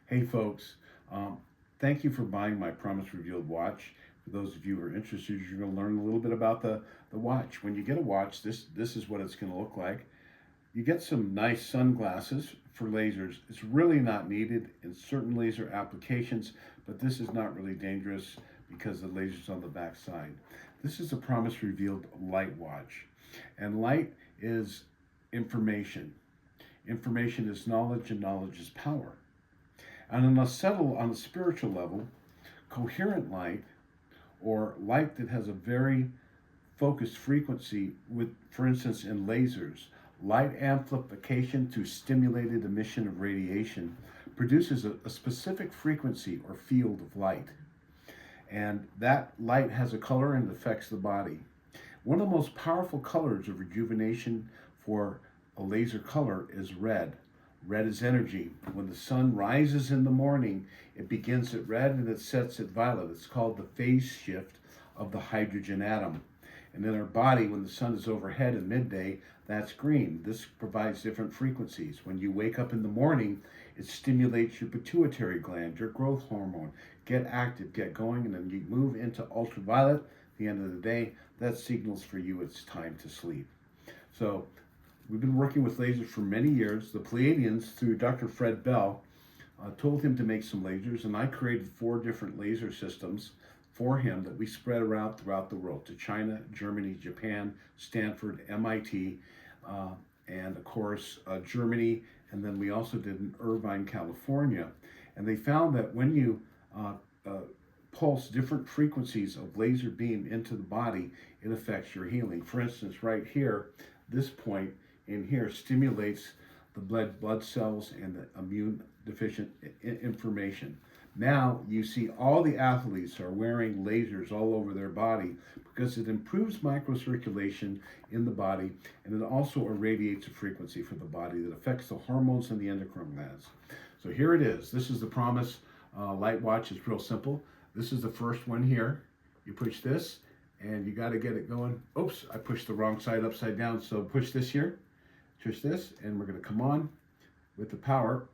Hey folks, um, thank you for buying my Promise Revealed watch. For those of you who are interested, you're going to learn a little bit about the watch. When you get a watch, this is what it's going to look like. You get some nice sunglasses for lasers. It's really not needed in certain laser applications, but this is not really dangerous because the laser's on the back side. This is a Promise Revealed light watch, and light is information. Information is knowledge, and knowledge is power. And on a spiritual level, coherent light or light that has a very focused frequency with, for instance, in lasers, light amplification through stimulated emission of radiation produces a specific frequency or field of light. And that light has a color and affects the body. One of the most powerful colors of rejuvenation for a laser color is red. Red is energy. When the sun rises in the morning, it begins at red and it sets at violet. It's called the phase shift of the hydrogen atom. And in our body, when the sun is overhead at midday, that's green. This provides different frequencies. When you wake up in the morning, it stimulates your pituitary gland, your growth hormone. Get active, get going, and then you move into ultraviolet. At the end of the day, that signals for you it's time to sleep. So we've been working with lasers for many years. The Pleiadians, through Dr. Fred Bell, told him to make some lasers, and I created 4 different laser systems for him that we spread around throughout the world to China, Germany, Japan, Stanford, MIT, and of course Germany, and then we also did in Irvine, California. And they found that when you pulse different frequencies of laser beam into the body, it affects your healing. For instance, right here, this point in here stimulates the blood cells and the immune deficient information. Now you see all the athletes are wearing lasers all over their body because it improves microcirculation in the body, and it also irradiates a frequency for the body that affects the hormones and the endocrine glands. So here it is. This is the Promise light watch. It's real simple. This is the first one here. You push this and you got to get it going. Oops, I pushed the wrong side upside down. So push this here, push this, and we're going to come on with the power.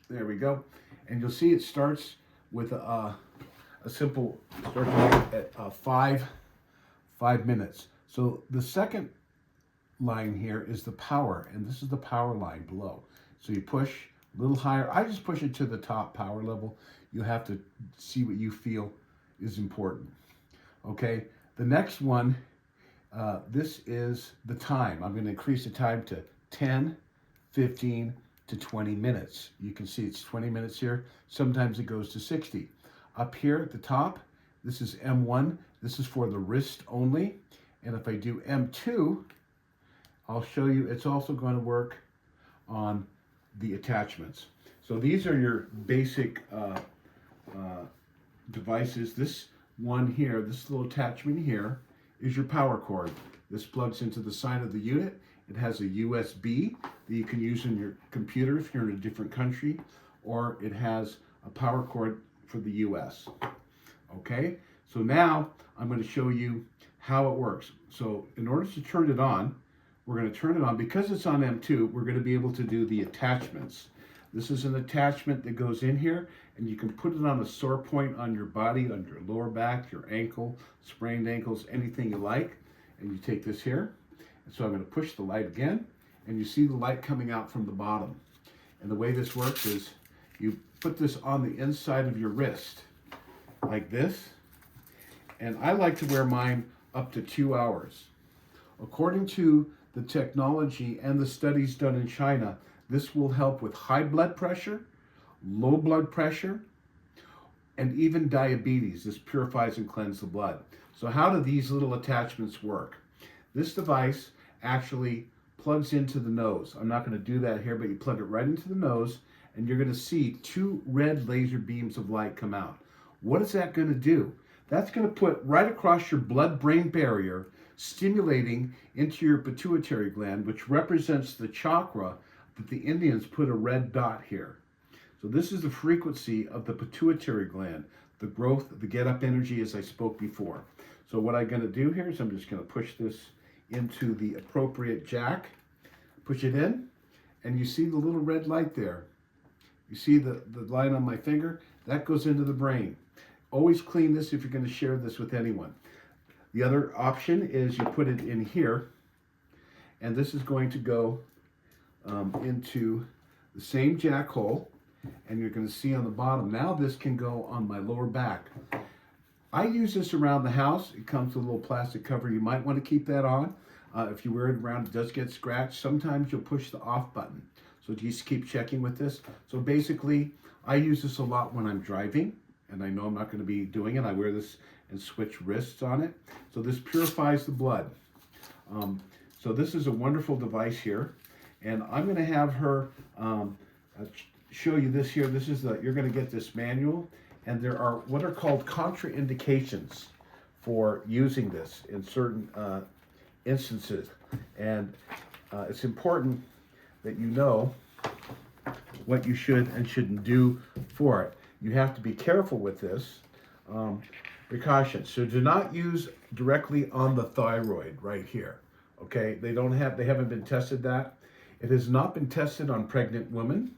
There we go. And you'll see it starts with a simple start at 5 minutes. So the second line here is the power, and this is the power line below. So you push a little higher. I just push it to the top power level. You have to see what you feel is important. Okay, the next one, this is the time. I'm going to increase the time to 10, 15, to 20 minutes. You can see it's 20 minutes here. Sometimes it goes to 60. Up here at the top, this is M1. This is for the wrist only. And if I do M2, I'll show you it's also going to work on the attachments. So these are your basic devices. This one here, this little attachment here, is your power cord. This plugs into the side of the unit. It has a USB that you can use in your computer if you're in a different country, or it has a power cord for the US. Okay, so now I'm going to show you how it works. So in order to turn it on, we're going to turn it on. Because it's on M2, we're going to be able to do the attachments. This is an attachment that goes in here, and you can put it on a sore point on your body, on your lower back, your ankle, sprained ankles, anything you like. And you take this here. And so I'm going to push the light again, and you see the light coming out from the bottom. And the way this works is you put this on the inside of your wrist, like this. And I like to wear mine up to 2 hours. According to the technology and the studies done in China, this will help with high blood pressure, low blood pressure, and even diabetes. This purifies and cleanses the blood. So how do these little attachments work? This device actually plugs into the nose. I'm not going to do that here, but you plug it right into the nose, and you're going to see 2 red laser beams of light come out. What is that going to do? That's going to put right across your blood-brain barrier, stimulating into your pituitary gland, which represents the chakra that the Indians put a red dot here. So this is the frequency of the pituitary gland, the growth, the get-up energy, as I spoke before. So what I'm going to do here is I'm just going to push this into the appropriate jack, push it in, and you see the little red light there. You see the line on my finger? That goes into the brain. Always clean this if you're going to share this with anyone. The other option is you put it in here, and this is going to go into the same jack hole, and you're going to see on the bottom. Now this can go on my lower back. I use this around the house. It comes with a little plastic cover. You might want to keep that on. If you wear it around, it does get scratched. Sometimes you'll push the off button. So just keep checking with this. So basically, I use this a lot when I'm driving, and I know I'm not going to be doing it. I wear this and switch wrists on it. So this purifies the blood. So this is a wonderful device here. And I'm going to have her show you this here. This is you're going to get this manual. And there are what are called contraindications for using this in certain instances. And it's important that you know what you should and shouldn't do for it. You have to be careful with this. Precautions. So do not use directly on the thyroid right here. Okay, they haven't been tested that. It has not been tested on pregnant women,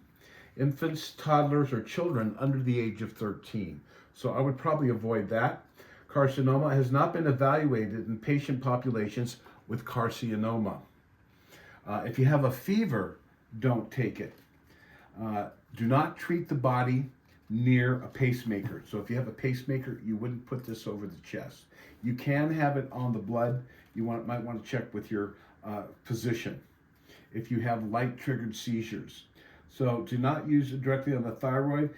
infants, toddlers, or children under the age of 13. So I would probably avoid that. Carcinoma has not been evaluated in patient populations with carcinoma. If you have a fever, don't take it. Do not treat the body near a pacemaker. So if you have a pacemaker, you wouldn't put this over the chest. You can have it on the blood. You might want to check with your physician if you have light-triggered seizures. So do not use it directly on the thyroid.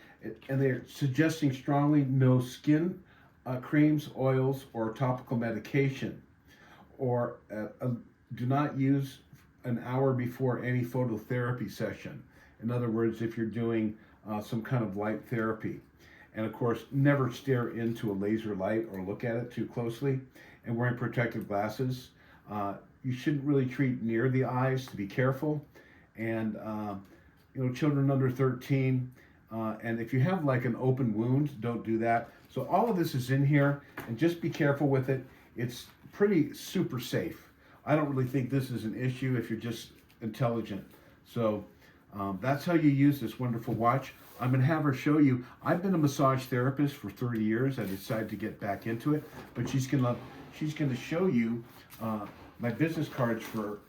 And they're suggesting strongly no skin creams, oils, or topical medication. Or do not use an hour before any phototherapy session. In other words, if you're doing some kind of light therapy. And of course, never stare into a laser light or look at it too closely. And wearing protective glasses. You shouldn't really treat near the eyes, to be careful. And children under 13. And if you have like an open wound, don't do that. So all of this is in here, and just be careful with it. It's pretty super safe. I don't really think this is an issue if you're just intelligent. So that's how you use this wonderful watch. I'm going to have her show you. I've been a massage therapist for 30 years. I decided to get back into it, but she's going to show you my business cards for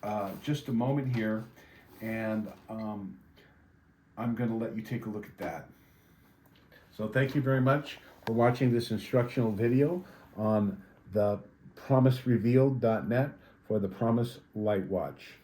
just a moment here, and I'm going to let you take a look at that. So thank you very much for watching this instructional video on the promiserevealed.net for the Promise Light Watch.